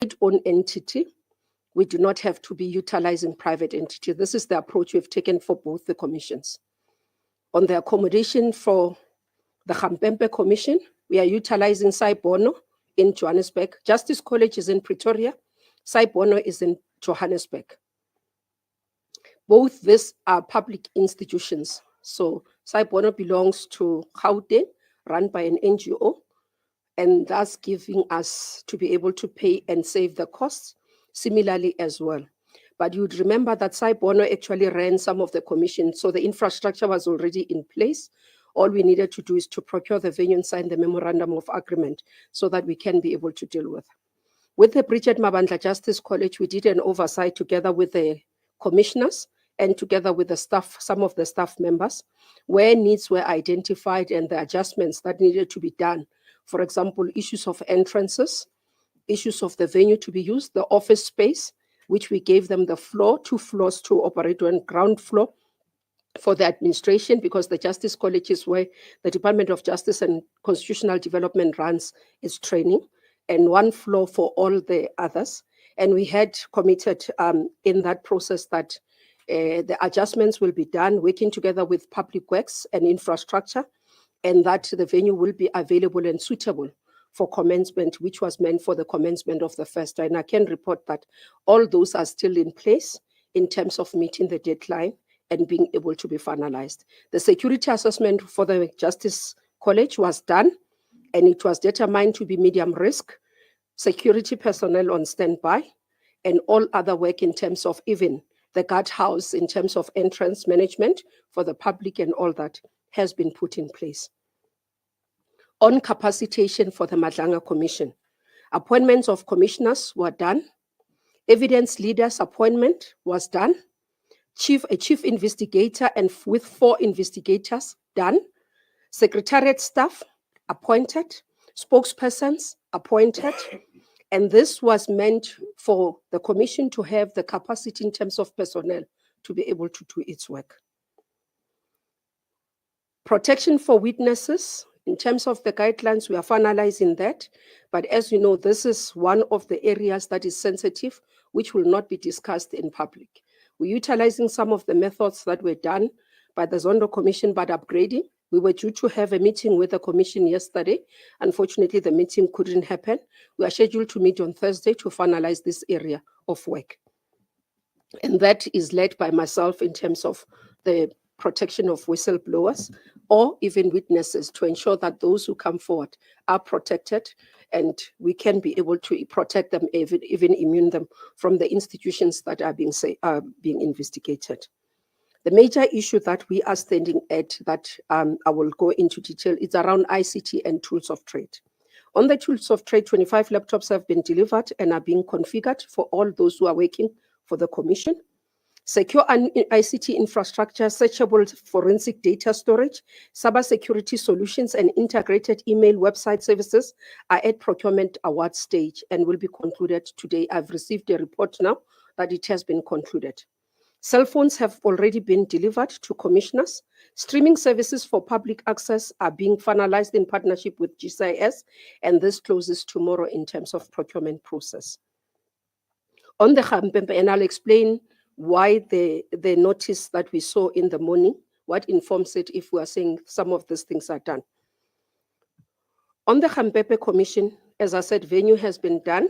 state-owned entity. We do not have to be utilizing private entity. This is the approach we've taken for both the commissions. On the accommodation for the Mmamoloko Commission, we are utilizing Saibono in Johannesburg. Justice College is in Pretoria. Saibono is in Johannesburg. Both these are public institutions. So Saibono belongs to Gauteng, run by an NGO, and thus giving us to be able to pay and save the costs similarly as well. But you'd remember that Saibono actually ran some of the commissions, so the infrastructure was already in place. All we needed to do is to procure the venue and sign the memorandum of agreement so that we can be able to deal with. With the Bridget Mabandla Justice College, we did an oversight together with the commissioners and together with the staff, some of the staff members, where needs were identified and the adjustments that needed to be done. For example, issues of entrances, issues of the venue to be used, the office space, which we gave them the floor, 2 floors to operate on, ground floor for the administration, because the Justice College is where the Department of Justice and Constitutional Development runs its training, and 1 floor for all the others. And we had committed in that process that the adjustments will be done working together with Public Works and Infrastructure, and that the venue will be available and suitable for commencement, which was meant for the commencement of the first. And I can report that all those are still in place in terms of meeting the deadline and being able to be finalized. The security assessment for the Justice College was done, and it was determined to be medium risk, security personnel on standby, and all other work in terms of even the guardhouse, in terms of entrance management for the public and all that has been put in place. On capacitation for the Madlanga Commission, appointments of commissioners were done. Evidence leaders appointment was done. A chief investigator and with 4 investigators done. Secretariat staff appointed. Spokespersons appointed. And this was meant for the commission to have the capacity in terms of personnel to be able to do its work. Protection for witnesses. In terms of the guidelines, we are finalizing that. But as you know, this is one of the areas that is sensitive, which will not be discussed in public. We're utilizing some of the methods that were done by the Zondo Commission, but upgrading. We were due to have a meeting with the commission yesterday. Unfortunately, the meeting couldn't happen. We are scheduled to meet on Thursday to finalize this area of work. And that is led by myself in terms of the protection of whistleblowers or even witnesses, to ensure that those who come forward are protected and we can be able to protect them, even immune them from the institutions that are being investigated. The major issue that we are standing at, that I will go into detail, is around ICT and tools of trade. On the tools of trade, 25 laptops have been delivered and are being configured for all those who are working for the commission. Secure ICT infrastructure, searchable forensic data storage, cybersecurity solutions, and integrated email website services are at procurement award stage and will be concluded today. I've received a report now that it has been concluded. Cell phones have already been delivered to commissioners. Streaming services for public access are being finalized in partnership with GCIS, and this closes tomorrow in terms of procurement process. On the Mmamoloko, and I'll explain why the notice that we saw in the morning, what informs it if we are saying some of these things are done. On the Mmamoloko Commission, as I said, venue has been done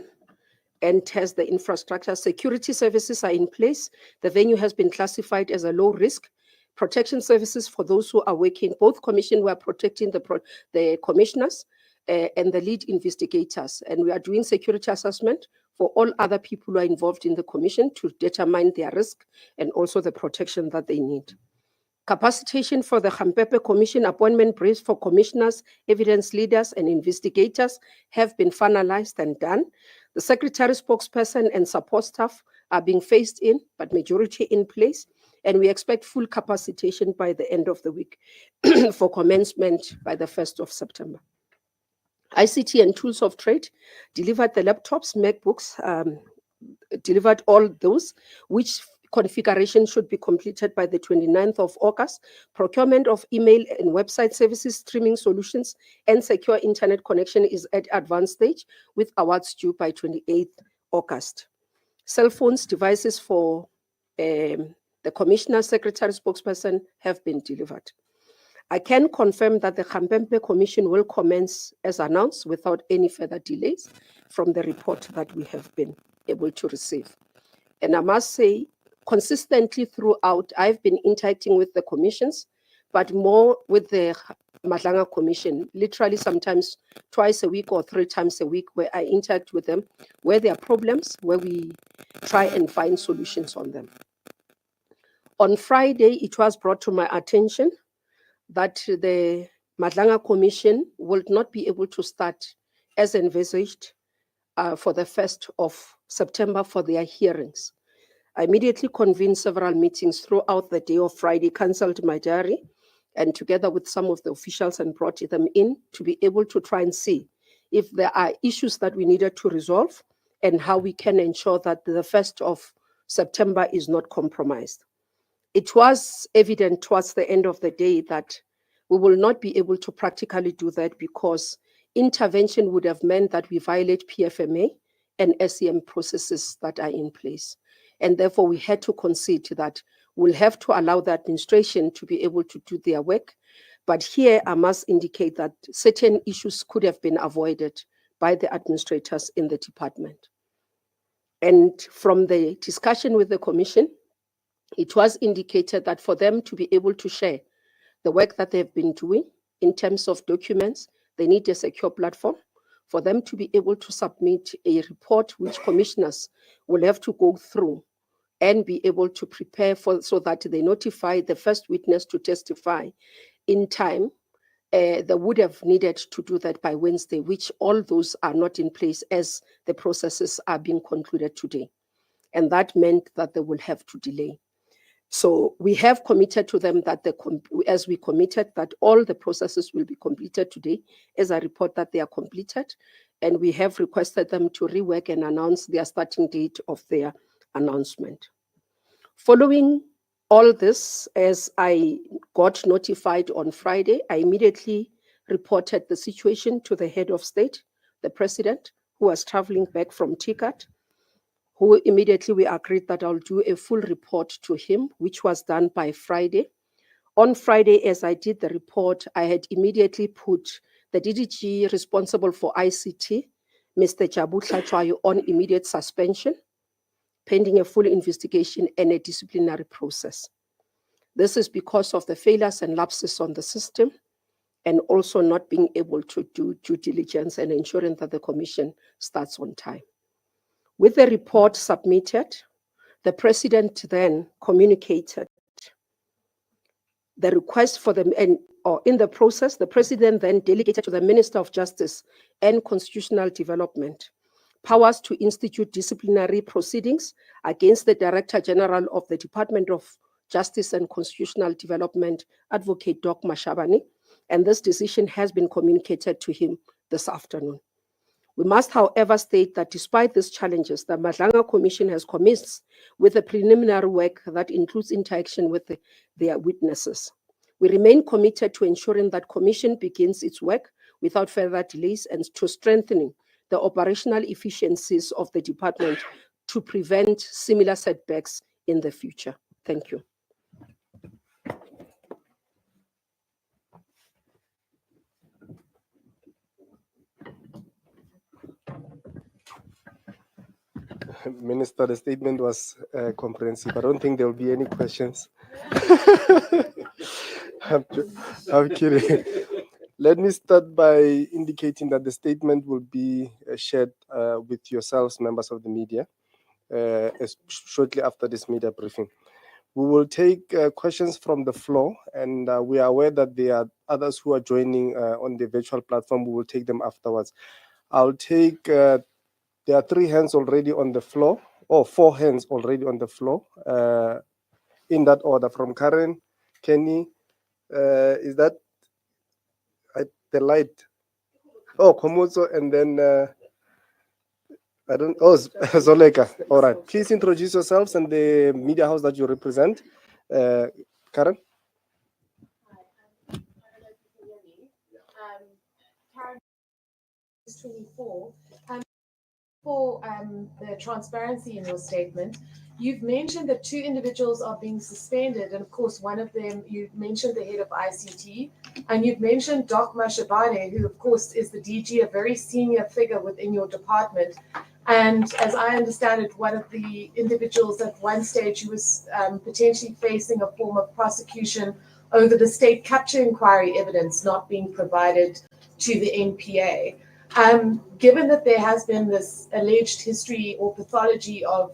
and has the infrastructure. Security services are in place. The venue has been classified as a low risk. Protection services for those who are working. Both commission were protecting the commissioners and the lead investigators. And we are doing security assessment for all other people who are involved in the commission to determine their risk and also the protection that they need. Capacitation for the Mmamoloko Commission, appointment briefs for commissioners, evidence leaders, and investigators have been finalized and done. The secretary, spokesperson, and support staff are being phased in, but majority in place. And we expect full capacitation by the end of the week for commencement by the 1st of September. ICT and tools of trade delivered the laptops, MacBooks, delivered all those, which configuration should be completed by the 29th of August. Procurement of email and website services, streaming solutions, and secure internet connection is at advanced stage, with awards due by 28th August. Cell phones, devices for the Commissioner, Secretary, spokesperson have been delivered. I can confirm that the Khampempe Commission will commence as announced without any further delays from the report that we have been able to receive. And I must say, consistently throughout, I've been interacting with the commissions, but more with the Madlanga Commission, literally sometimes twice a week or 3 times a week, where I interact with them, where there are problems, where we try and find solutions on them. On Friday, it was brought to my attention that the Madlanga Commission will not be able to start as envisaged for the 1st of September for their hearings. I immediately convened several meetings throughout the day of Friday, cancelled my diary, and together with some of the officials and brought them in to be able to try and see if there are issues that we needed to resolve and how we can ensure that the 1st of September is not compromised. It was evident towards the end of the day that we will not be able to practically do that because intervention would have meant that we violate PFMA and SEM processes that are in place. And therefore, we had to concede that we'll have to allow the administration to be able to do their work. But here, I must indicate that certain issues could have been avoided by the administrators in the department. And from the discussion with the Commission, it was indicated that for them to be able to share the work that they've been doing in terms of documents, they need a secure platform. For them to be able to submit a report which commissioners will have to go through and be able to prepare for, so that they notify the first witness to testify in time. They would have needed to do that by Wednesday, which all those are not in place as the processes are being concluded today. And that meant that they will have to delay. So we have committed to them that as we committed that all the processes will be completed today, as I report that they are completed, and we have requested them to rework and announce their starting date of their announcement. Following all this, as I got notified on Friday, I immediately reported the situation to the head of state, the president, who was traveling back from TICAT, who immediately we agreed that I'll do a full report to him, which was done by Friday. On Friday, as I did the report, I had immediately put the DDG responsible for ICT, Mr. Jabu Tlachwayo, on immediate suspension, pending a full investigation and a disciplinary process. This is because of the failures and lapses on the system, and also not being able to do due diligence and ensuring that the commission starts on time. With the report submitted, the president then communicated the request for them, or in the process, the president then delegated to the Minister of Justice and Constitutional Development powers to institute disciplinary proceedings against the Director General of the Department of Justice and Constitutional Development, Advocate Doc Mashabane, and this decision has been communicated to him this afternoon. We must, however, state that despite these challenges, the Madlanga Commission has commenced with a preliminary work that includes interaction with their witnesses. We remain committed to ensuring that Commission begins its work without further delays and to strengthening the operational efficiencies of the department to prevent similar setbacks in the future. Thank you. Minister, the statement was comprehensive. I don't think there will be any questions. I'm kidding. Let me start by indicating that the statement will be shared with yourselves, members of the media, shortly after this media briefing. We will take questions from the floor, and we are aware that there are others who are joining on the virtual platform. We will take them afterwards. I'll take, there are 3 hands already on the floor, or 4 hands already on the floor, in that order, from Karen, Kenny, is that the light? Oh, Komozo, and then Zoleka. All right. Please introduce yourselves and the media house that you represent. Karen? Karen is 24. For the transparency in your statement, you've mentioned that 2 individuals are being suspended, and of course, one of them, you mentioned the head of ICT, and you've mentioned Doc Mashabane, who of course is the DG, a very senior figure within your department. And as I understand it, one of the individuals at one stage who was potentially facing a form of prosecution over the state capture inquiry evidence not being provided to the NPA. Given that there has been this alleged history or pathology of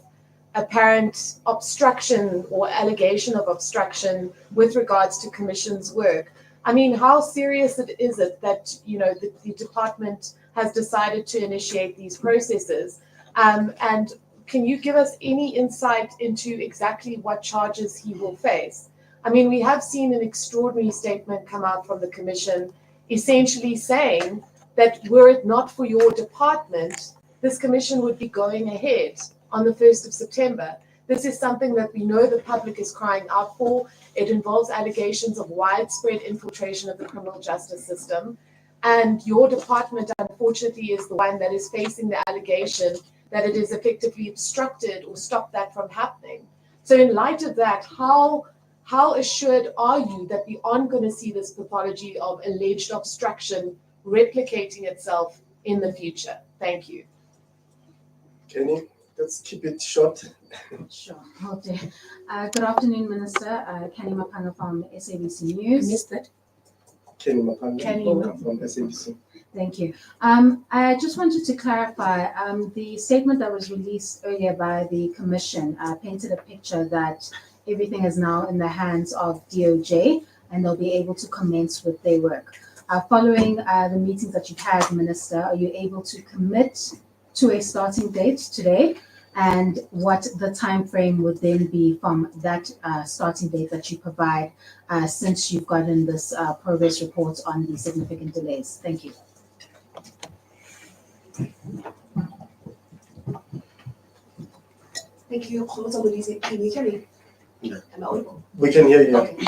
apparent obstruction or allegation of obstruction with regards to Commission's work, I mean, how serious is it that, you know, the department has decided to initiate these processes? And can you give us any insight into exactly what charges he will face? I mean, we have seen an extraordinary statement come out from the Commission essentially saying that were it not for your department, this commission would be going ahead on the 1st of September. This is something that we know the public is crying out for. It involves allegations of widespread infiltration of the criminal justice system. And your department, unfortunately, is the one that is facing the allegation that it is effectively obstructed or stopped that from happening. So in light of that, how assured are you that we aren't going to see this pathology of alleged obstruction replicating itself in the future? Thank you. Kenny, let's keep it short. Sure. Okay. Good afternoon, Minister. Kenny Mapanga from SABC News. I missed that. Kenny Mapanga Kenny from SABC. Thank you. I just wanted to clarify, the statement that was released earlier by the Commission painted a picture that everything is now in the hands of DOJ and they'll be able to commence with their work. Following the meetings that you've had, Minister, are you able to commit to a starting date today? And what the time frame would then be from that starting date that you provide, since you've gotten this progress report on the significant delays? Thank you. Thank you. Can you hear me? Am I audible? We can hear you. Okay.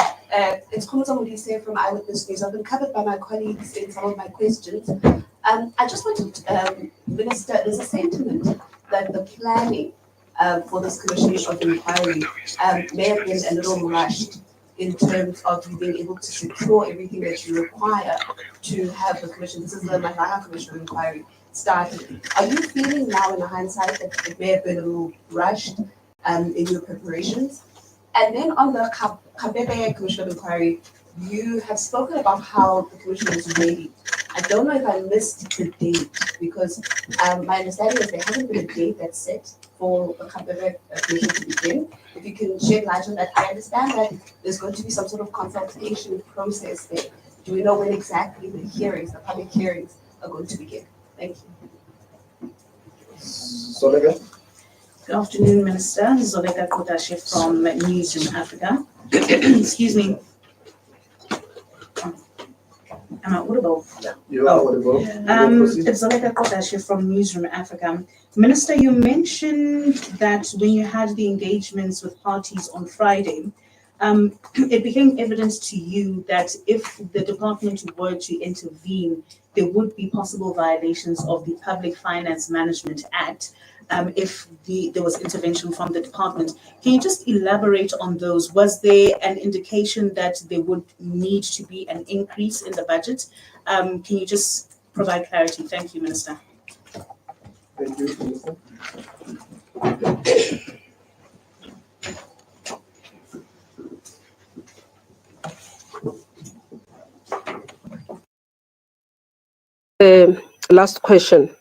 It's Khumuza Modise from Eyewitness News. I've been covered by my colleagues in some of my questions. I just wanted, Minister, there's a sentiment that the planning for this commission of inquiry may have been a little rushed in terms of you being able to secure everything that you require to have the commission. This is the Madlanga Commission of inquiry started. Are you feeling now in hindsight that it may have been a little rushed in your preparations? And then on the Kabebe Commission of inquiry, you have spoken about how the commission is ready. I don't know if I missed the date, because my understanding is there hasn't been a date that's set for the Kabebe Commission to begin. If you can shed light on that. I understand that there's going to be some sort of consultation process there. Do we know when exactly the hearings, the public hearings, are going to begin? Thank you. Zolega? Good afternoon, Minister. Zolega Kodashi from Newsroom Africa. Excuse me. Am I audible? You are audible. It's Zolega Kodashi from Newsroom Africa. Minister, you mentioned that when you had the engagements with parties on Friday, it became evident to you that if the department were to intervene, there would be possible violations of the Public Finance Management Act if there was intervention from the department. Can you just elaborate on those? Was there an indication that there would need to be an increase in the budget? Can you just provide clarity? Thank you, Minister. Thank you, Minister. Last question.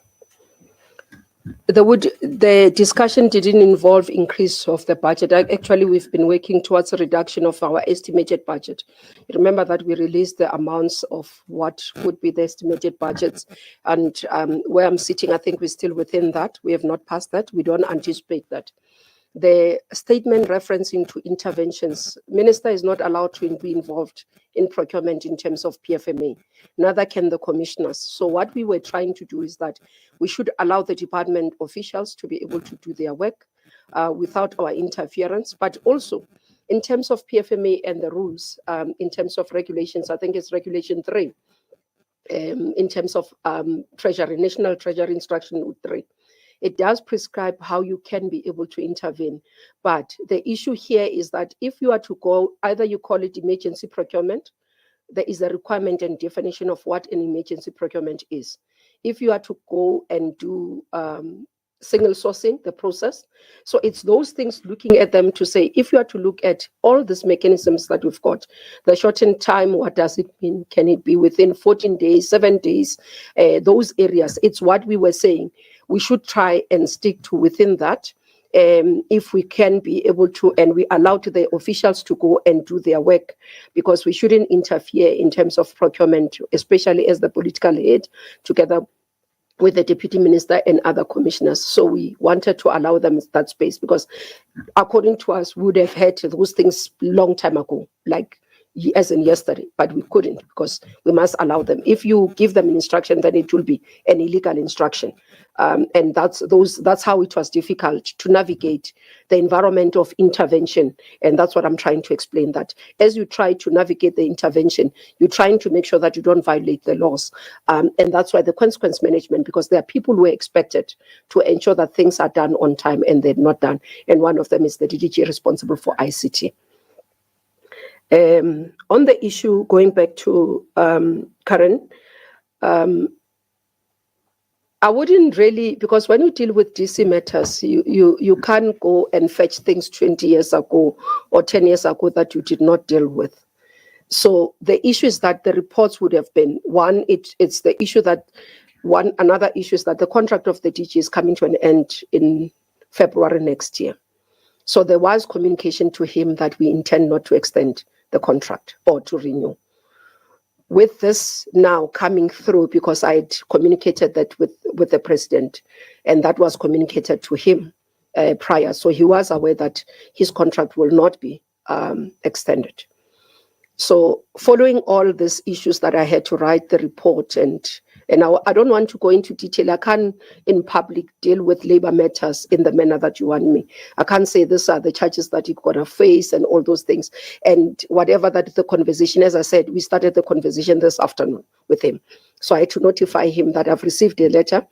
The discussion didn't involve increase of the budget. Actually, we've been working towards a reduction of our estimated budget. You remember that we released the amounts of what would be the estimated budgets, and where I'm sitting, I think we're still within that. We have not passed that. We don't anticipate that. The statement referencing to interventions, Minister is not allowed to be involved in procurement in terms of PFMA, neither can the commissioners. So what we were trying to do is that we should allow the department officials to be able to do their work without our interference, but also in terms of PFMA and the rules, in terms of regulations, I think it's Regulation 3, in terms of Treasury, National Treasury Instruction 3. it does prescribe how you can be able to intervene. But the issue here is that if you are to go, either you call it emergency procurement, there is a requirement and definition of what an emergency procurement is. If you are to go and do single sourcing, the process. So it's those things, looking at them to say, if you are to look at all these mechanisms that we've got, the shortened time, what does it mean? Can it be within 14 days, 7 days? Those areas, it's what we were saying. We should try and stick to within that. If we can be able to, and we allow to the officials to go and do their work, because we shouldn't interfere in terms of procurement, especially as the political head, together with the Deputy Minister and other commissioners. So we wanted to allow them that space, because according to us, we would have had those things long time ago, like as in yesterday, but we couldn't, because we must allow them. If you give them an instruction, then it will be an illegal instruction. And that's how it was difficult to navigate the environment of intervention. And that's what I'm trying to explain, that as you try to navigate the intervention, you're trying to make sure that you don't violate the laws. And that's why the consequence management, because there are people who are expected to ensure that things are done on time and they're not done. And one of them is the DDG responsible for ICT. On the issue, going back to Karen, I wouldn't really, because when you deal with DC matters, you can't go and fetch things 20 years ago or 10 years ago that you did not deal with. So the issue is that the reports would have been, one, it's the issue that, another issue is that the contract of the DG is coming to an end in February next year. So there was communication to him that we intend not to extend the contract or to renew. With this now coming through, because I had communicated that with the president, and that was communicated to him prior. So he was aware that his contract will not be extended. So following all these issues that I had to write the report, and I don't want to go into detail. I can't in public deal with labor matters in the manner that you want me. I can't say these are the charges that you're going to face and all those things. And whatever that the conversation, as I said, we started the conversation this afternoon with him. So I had to notify him that I've received a letter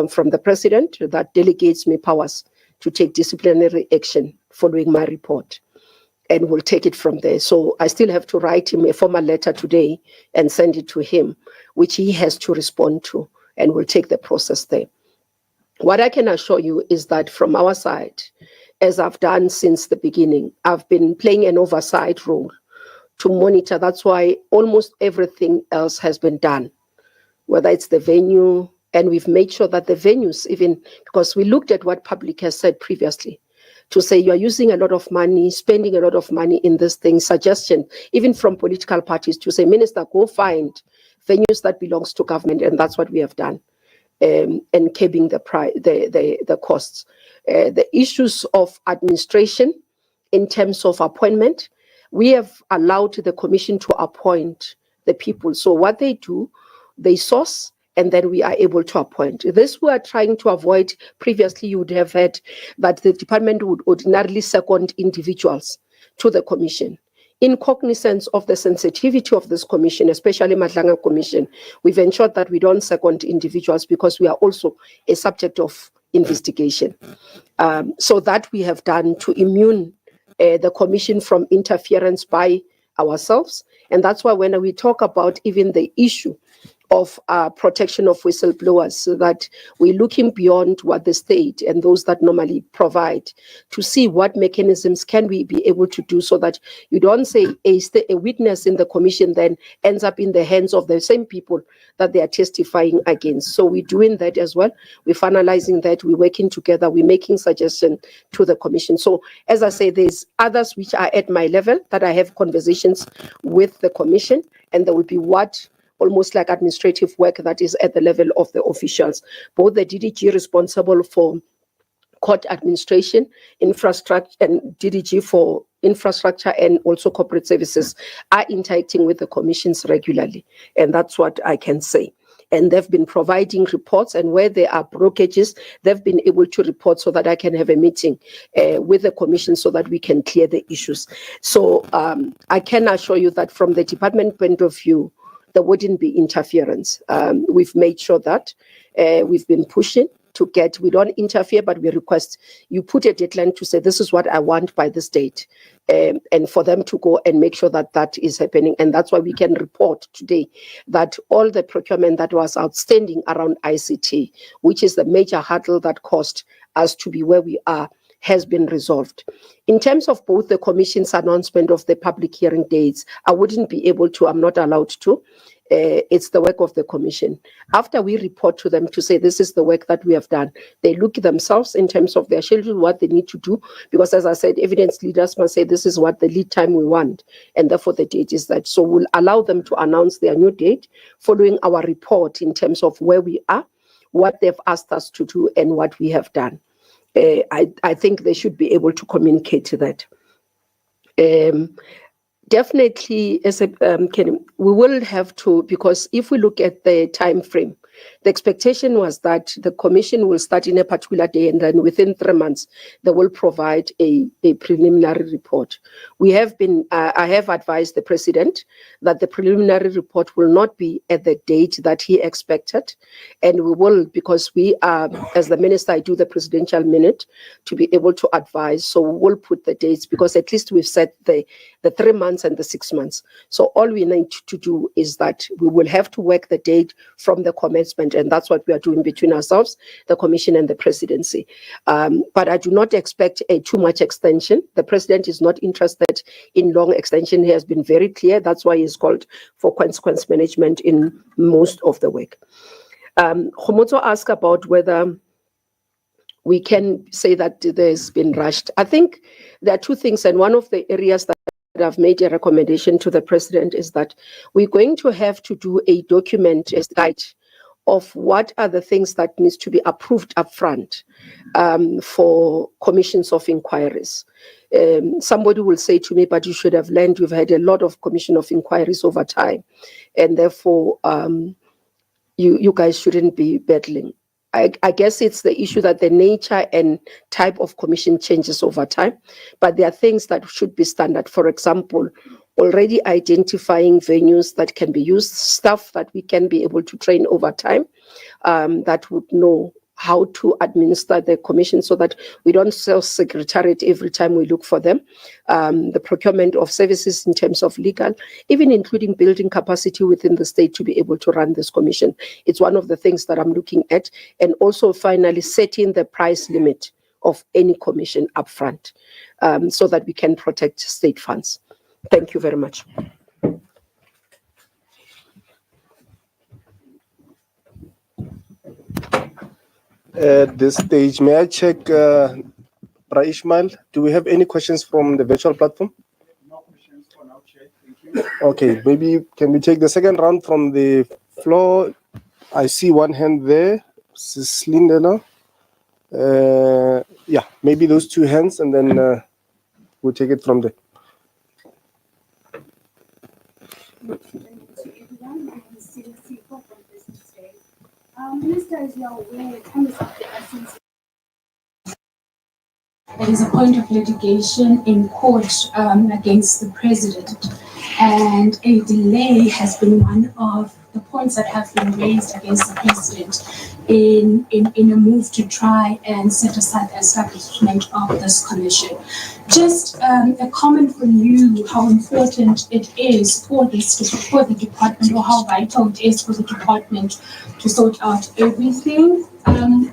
from the president that delegates me powers to take disciplinary action following my report. And we'll take it from there. So I still have to write him a formal letter today and send it to him, which he has to respond to, and we'll take the process there. What I can assure you is that from our side, as I've done since the beginning, I've been playing an oversight role to monitor. That's why almost everything else has been done, whether it's the venue, and we've made sure that the venues, even because we looked at what public has said previously, to say you are using a lot of money, spending a lot of money in this thing, suggestion, even from political parties, to say, Minister, go find venues that belongs to government, and that's what we have done, and curbing the costs. The issues of administration in terms of appointment, we have allowed the commission to appoint the people. So what they do, they source, and then we are able to appoint. This we are trying to avoid. Previously, you would have had that the department would ordinarily second individuals to the commission. In cognizance of the sensitivity of this commission, especially Madlanga Commission, we've ensured that we don't second individuals, because we are also a subject of investigation. So that we have done to immune the commission from interference by ourselves. And that's why when we talk about even the issue of protection of whistleblowers, so that we're looking beyond what the state and those that normally provide to see what mechanisms can we be able to do, so that you don't say a witness in the commission then ends up in the hands of the same people that they are testifying against. So we're doing that as well. We're finalizing that. We're working together. We're making suggestions to the commission. So as I say, there's others which are at my level that I have conversations with the commission, and there will be almost like administrative work that is at the level of the officials. Both the DDG responsible for court administration, infrastructure, and DDG for infrastructure and also corporate services are interacting with the commissions regularly. And that's what I can say. And they've been providing reports, and where there are blockages, they've been able to report so that I can have a meeting with the commission so that we can clear the issues. So I can assure you that from the department point of view, there wouldn't be interference. We've made sure that we've been pushing to get. We don't interfere, but we request you put a deadline to say, this is what I want by this date, and for them to go and make sure that that is happening. And that's why we can report today that all the procurement that was outstanding around ICT, which is the major hurdle that caused us to be where we are, has been resolved. In terms of both the Commission's announcement of the public hearing dates, I wouldn't be able to, I'm not allowed to. It's the work of the Commission. After we report to them to say this is the work that we have done, they look themselves in terms of their schedule, what they need to do, because as I said, evidence leaders must say this is what the lead time we want, and therefore the date is that. So we'll allow them to announce their new date following our report in terms of where we are, what they've asked us to do, and what we have done. I think they should be able to communicate to that. Definitely, as a, we will have to, because if we look at the time frame, the expectation was that the Commission will start in a particular day, and then within 3 months, they will provide a preliminary report. We have been, I have advised the President that the preliminary report will not be at the date that he expected, and we will, because we are, as the Minister, I do the presidential minute to be able to advise, so we will put the dates, because at least we've set the 3 months and the 6 months. So all we need to do is that we will have to work the date from the commencement, and that's what we are doing between ourselves, the Commission and the Presidency. But I do not expect a too much extension. The President is not interested in long extension. He has been very clear. That's why he's called for consequence management in most of the work. Khomotso asked about whether we can say that there's been rushed. I think there are two things, and one of the areas that I've made a recommendation to the President is that we're going to have to do a document as guide of what are the things that needs to be approved upfront for commissions of inquiries. Somebody will say to me, but you should have learned, you've had a lot of commission of inquiries over time, and therefore you guys shouldn't be battling. I guess it's the issue that the nature and type of commission changes over time, but there are things that should be standard. For example, already identifying venues that can be used, staff that we can be able to train over time, that would know how to administer the commission so that we don't self-secretariat every time we look for them. The procurement of services in terms of legal, even including building capacity within the state to be able to run this commission. It's one of the things that I'm looking at. And also finally setting the price limit of any commission upfront so that we can protect state funds. Thank you very much. At this stage, may I check, Bra Ishmael, do we have any questions from the virtual platform? No questions for now, Chair. Thank you. Okay, maybe can we take the second round from the floor? I see one hand there, Ms. Lindela. Yeah, maybe those two hands, and then we'll take it from there. Minister, as you are aware, it comes up the essence. There is a point of litigation in court against the president, and a delay has been one of the points that have been raised against the president in a move to try and set aside the establishment of this commission. Just a comment from you, how important it is for the department, or how vital it is for the department to sort out everything.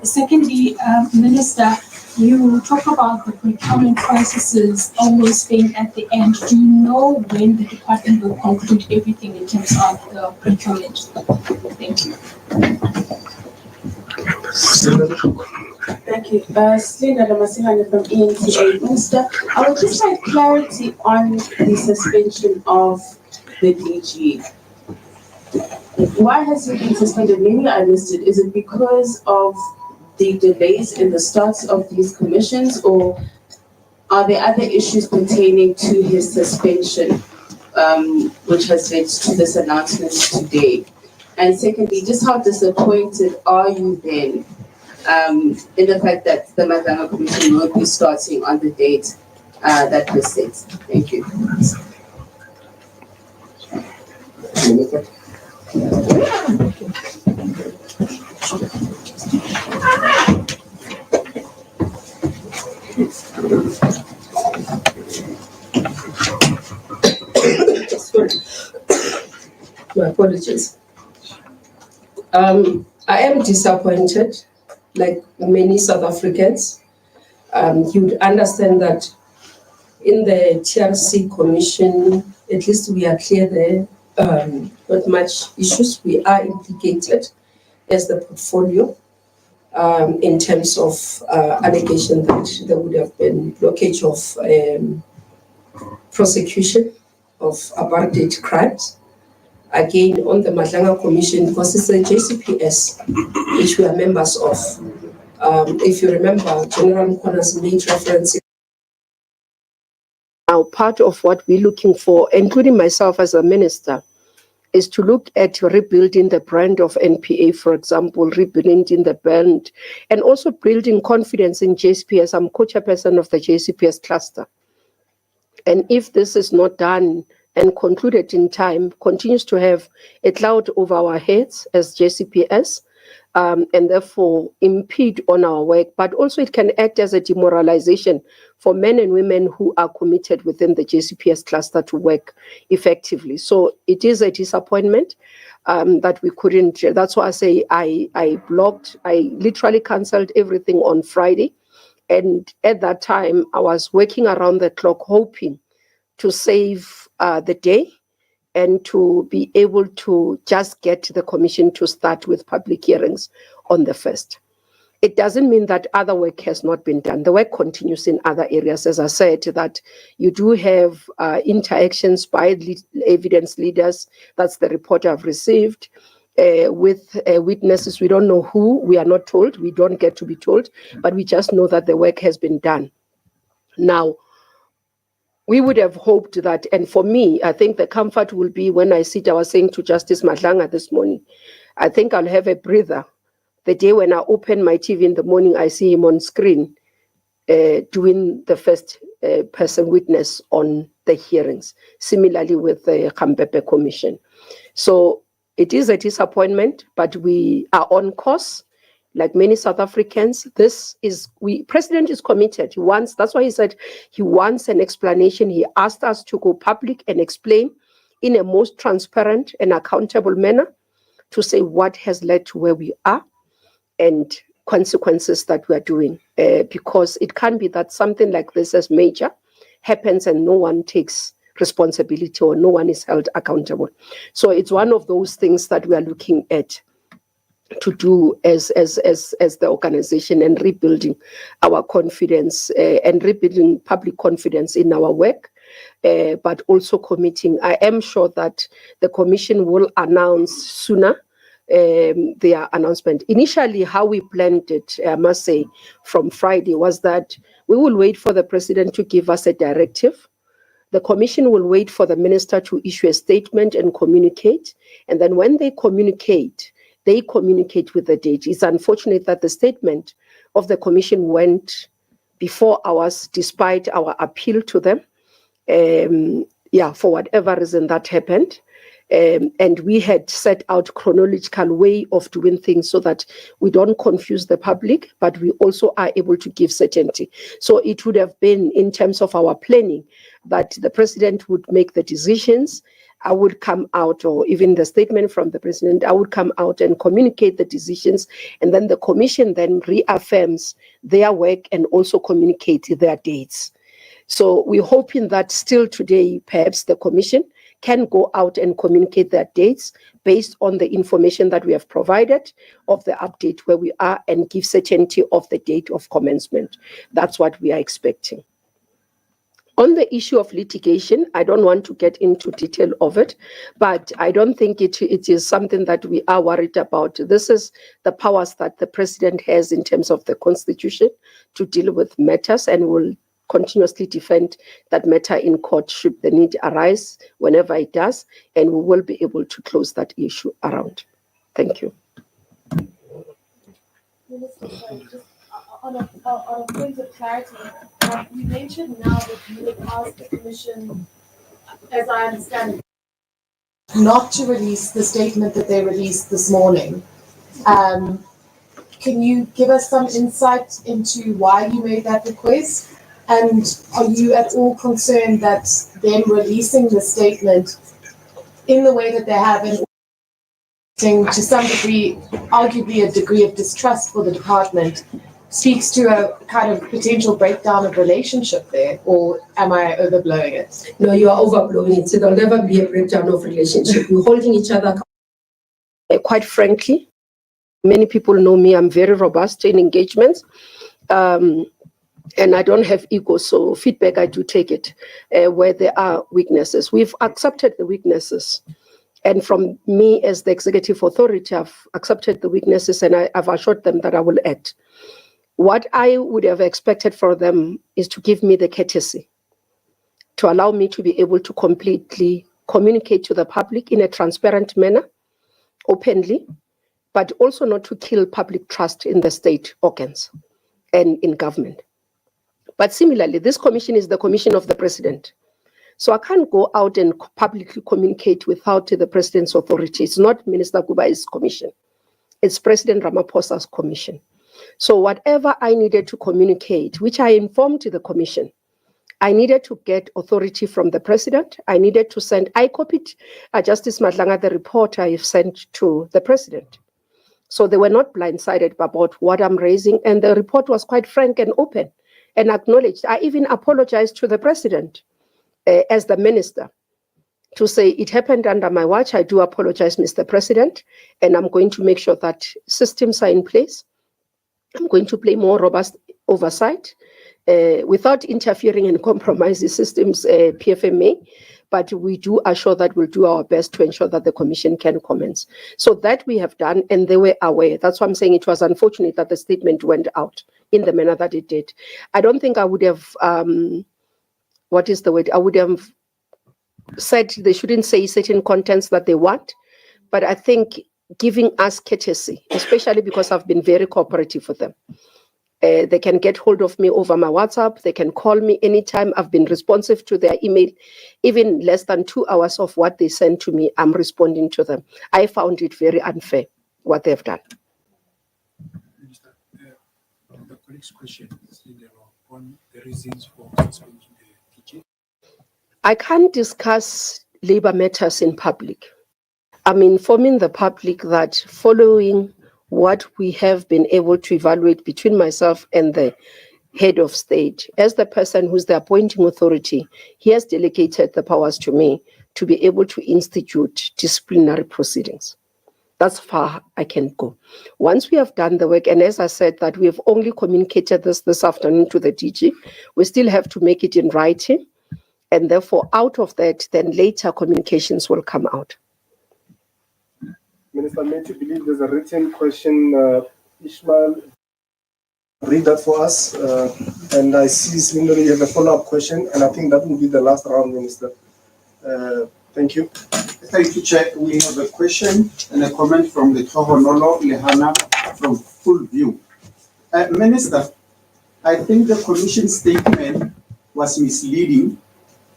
Secondly, Minister, you talk about the procurement processes almost being at the end. Do you know when the department will conclude everything in terms of the procurement? Thank you. Thank you. Selina Lamasihane from ENTA. Minister, I would just like clarity on the suspension of the DG. Why has he been suspended? Maybe I missed it. Is it because of the delays in the starts of these commissions, or are there other issues pertaining to his suspension, which has led to this announcement today? And secondly, just how disappointed are you then in the fact that the Madlanga Commission will be starting on the date that was set? Thank you. Sorry. My apologies. I am disappointed, like many South Africans. You would understand that in the TRC Commission, at least we are clear there, not much issues. We are implicated as the portfolio in terms of allegation that there would have been blockage of prosecution of apartheid crimes. Again, on the Madlanga Commission, because it's a JCPS, which we are members of. If you remember, General Mkhona's made reference. Now, part of what we're looking for, including myself as a minister, is to look at rebuilding the brand of NPA, for example, rebuilding the brand, and also building confidence in JCPS. I'm co-chairperson of the JCPS cluster. And if this is not done and concluded in time, continues to have a cloud over our heads as JCPS, and therefore impede on our work, but also it can act as a demoralization for men and women who are committed within the JCPS cluster to work effectively. So it is a disappointment that we couldn't. That's why I say I literally cancelled everything on Friday. And at that time, I was working around the clock, hoping to save the day and to be able to just get the commission to start with public hearings on the 1st. It doesn't mean that other work has not been done. The work continues in other areas. As I said, that you do have interactions by evidence leaders. That's the report I've received. With witnesses, we don't know who, we are not told, we don't get to be told, but we just know that the work has been done. Now, we would have hoped that, and for me, I think the comfort will be when I was saying to Justice Madlanga this morning, I think I'll have a breather. The day when I open my TV in the morning, I see him on screen doing the first person witness on the hearings, similarly with the Mmamoloko Commission. So it is a disappointment, but we are on course. Like many South Africans, President is committed. That's why he said he wants an explanation. He asked us to go public and explain in a most transparent and accountable manner to say what has led to where we are and consequences that we are doing. Because it can't be that something like this as major happens and no one takes responsibility or no one is held accountable. So it's one of those things that we are looking at to do as the organization and rebuilding our confidence and rebuilding public confidence in our work, but also committing. I am sure that the commission will announce sooner their announcement. Initially, how we planned it, I must say, from Friday was that we will wait for the president to give us a directive. The commission will wait for the minister to issue a statement and communicate. And then when they communicate with the date. It's unfortunate that the statement of the commission went before ours, despite our appeal to them. For whatever reason that happened. And we had set out chronological way of doing things so that we don't confuse the public, but we also are able to give certainty. So it would have been in terms of our planning that the president would make the decisions. I would come out, or even the statement from the president, I would come out and communicate the decisions, and then the commission then reaffirms their work and also communicate their dates. So we're hoping that still today, perhaps the commission can go out and communicate their dates based on the information that we have provided of the update where we are and give certainty of the date of commencement. That's what we are expecting. On the issue of litigation, I don't want to get into detail of it, but I don't think it is something that we are worried about. This is the powers that the president has in terms of the constitution to deal with matters, and will continuously defend that matter in court should the need arise whenever it does, and we will be able to close that issue around. Thank you. Minister, sorry, just on a point of clarity, you mentioned now that you would ask the commission, as I understand, not to release the statement that they released this morning. can you give us some insight into why you made that request? And are you at all concerned that them releasing the statement in the way that they have and to some degree, arguably a degree of distrust for the department, speaks to a kind of potential breakdown of relationship there, or am I overblowing it? No, you are overblowing it. There'll never be a breakdown of relationship. We're holding each other accountable. Quite frankly, many people know me, I'm very robust in engagements. And I don't have ego, so feedback, I do take it where there are weaknesses. We've accepted the weaknesses. And from me as the executive authority, I've accepted the weaknesses and I've assured them that I will act. What I would have expected for them is to give me the courtesy, to allow me to be able to completely communicate to the public in a transparent manner, openly, but also not to kill public trust in the state organs and in government. But similarly, this commission is the commission of the president. So I can't go out and publicly communicate without the president's authority. It's not Minister Kubayi's commission. It's President Ramaphosa's commission. So whatever I needed to communicate, which I informed the commission, I needed to get authority from the president. I needed to send, I copied Justice Madlanga, the report I sent to the president. So they were not blindsided about what I'm raising. And the report was quite frank and open and acknowledged. I even apologized to the president as the minister to say it happened under my watch. I do apologize, Mr. President, and I'm going to make sure that systems are in place. I'm going to play more robust oversight without interfering and compromising systems, PFMA, but we do assure that we'll do our best to ensure that the commission can commence. So that we have done, and they were aware. That's why I'm saying it was unfortunate that the statement went out in the manner that it did. I don't think I would have, what is the word? I would have said they shouldn't say certain contents that they want, but I think giving us courtesy, especially because I've been very cooperative with them. They can get hold of me over my WhatsApp. They can call me anytime. I've been responsive to their email. Even less than 2 hours of what they send to me, I'm responding to them. I found it very unfair, what they've done. Minister, the colleague's question is on the reasons for suspending the DG. I can't discuss labor matters in public. I'm informing the public that following what we have been able to evaluate between myself and the head of state, as the person who's the appointing authority, he has delegated the powers to me to be able to institute disciplinary proceedings. That's far I can go. Once we have done the work, and as I said that we have only communicated this afternoon to the DG, we still have to make it in writing, and therefore out of that, then later communications will come out. Minister, I'm meant to believe there's a written question. Ishmael, read that for us. And I see, Slindo, you have a follow-up question, and I think that will be the last round, Minister. Thank you. Thank you, Chair. We have a question and a comment from the Tohonolo Lehana from Full View. Minister, I think the Commission statement was misleading.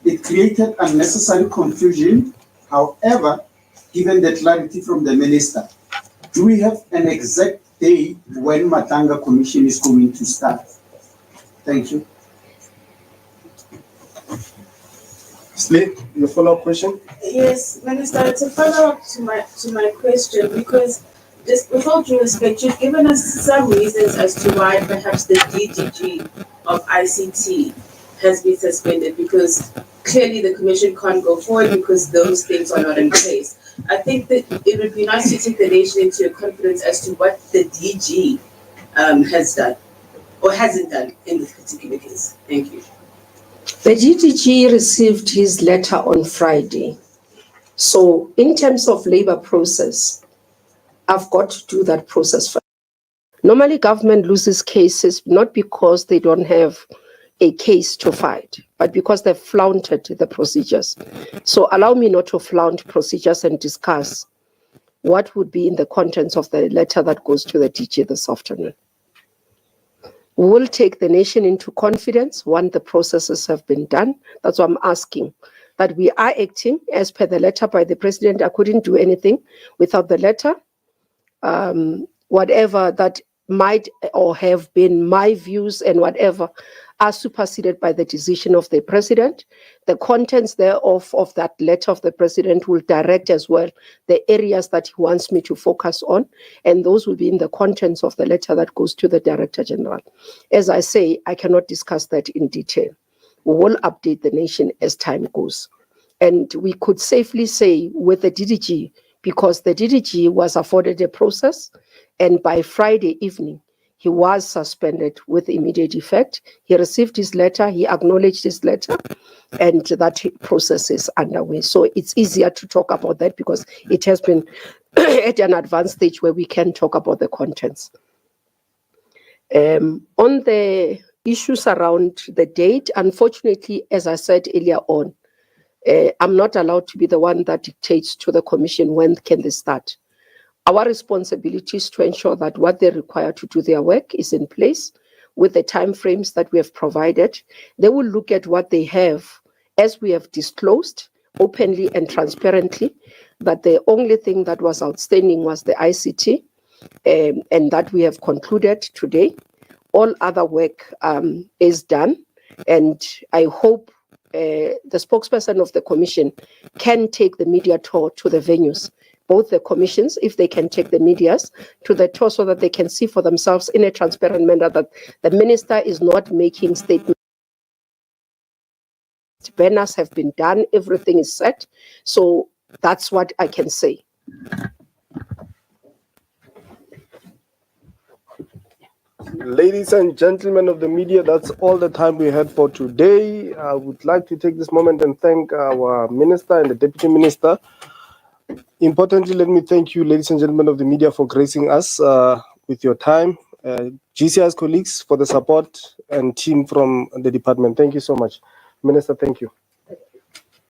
It created unnecessary confusion. However, given the clarity from the Minister, do we have an exact day when Madlanga Commission is going to start? Thank you. Slate, your follow-up question? Yes, Minister, it's a follow-up to my question, because just with all due respect, you've given us some reasons as to why perhaps the DGG of ICT has been suspended, because clearly the Commission can't go forward because those things are not in place. I think that it would be nice to take the nation into your confidence as to what the DG has done or hasn't done in this particular case. Thank you. The DGG received his letter on Friday. So in terms of labor process, I've got to do that process first. Normally government loses cases not because they don't have a case to fight, but because they've flaunted the procedures. So allow me not to flaunt procedures and discuss what would be in the contents of the letter that goes to the DG this afternoon. We will take the nation into confidence once the processes have been done. That's why I'm asking that we are acting as per the letter by the president. I couldn't do anything without the letter. Whatever that might or have been my views and whatever are superseded by the decision of the president. The contents thereof of that letter of the president will direct as well the areas that he wants me to focus on, and those will be in the contents of the letter that goes to the Director General. As I say, I cannot discuss that in detail. We will update the nation as time goes. And we could safely say with the DDG, because the DDG was afforded a process, and by Friday evening, he was suspended with immediate effect. He received his letter, he acknowledged his letter, and that process is underway. So it's easier to talk about that because it has been at an advanced stage where we can talk about the contents. On the issues around the date, unfortunately, as I said earlier on, I'm not allowed to be the one that dictates to the commission when can they start. Our responsibility is to ensure that what they require to do their work is in place with the timeframes that we have provided. They will look at what they have, as we have disclosed openly and transparently, that the only thing that was outstanding was the ICT, and that we have concluded today. All other work is done, and I hope the spokesperson of the commission can take the media tour to the venues, both the commissions, if they can take the medias to the tour so that they can see for themselves in a transparent manner that the minister is not making statements. Banners have been done, everything is set. So that's what I can say. Ladies and gentlemen of the media, that's all the time we had for today. I would like to take this moment and thank our minister and the deputy minister. Importantly, let me thank you, ladies and gentlemen of the media, for gracing us with your time. GCI's colleagues for the support, and team from the department. Thank you so much. Minister, thank you.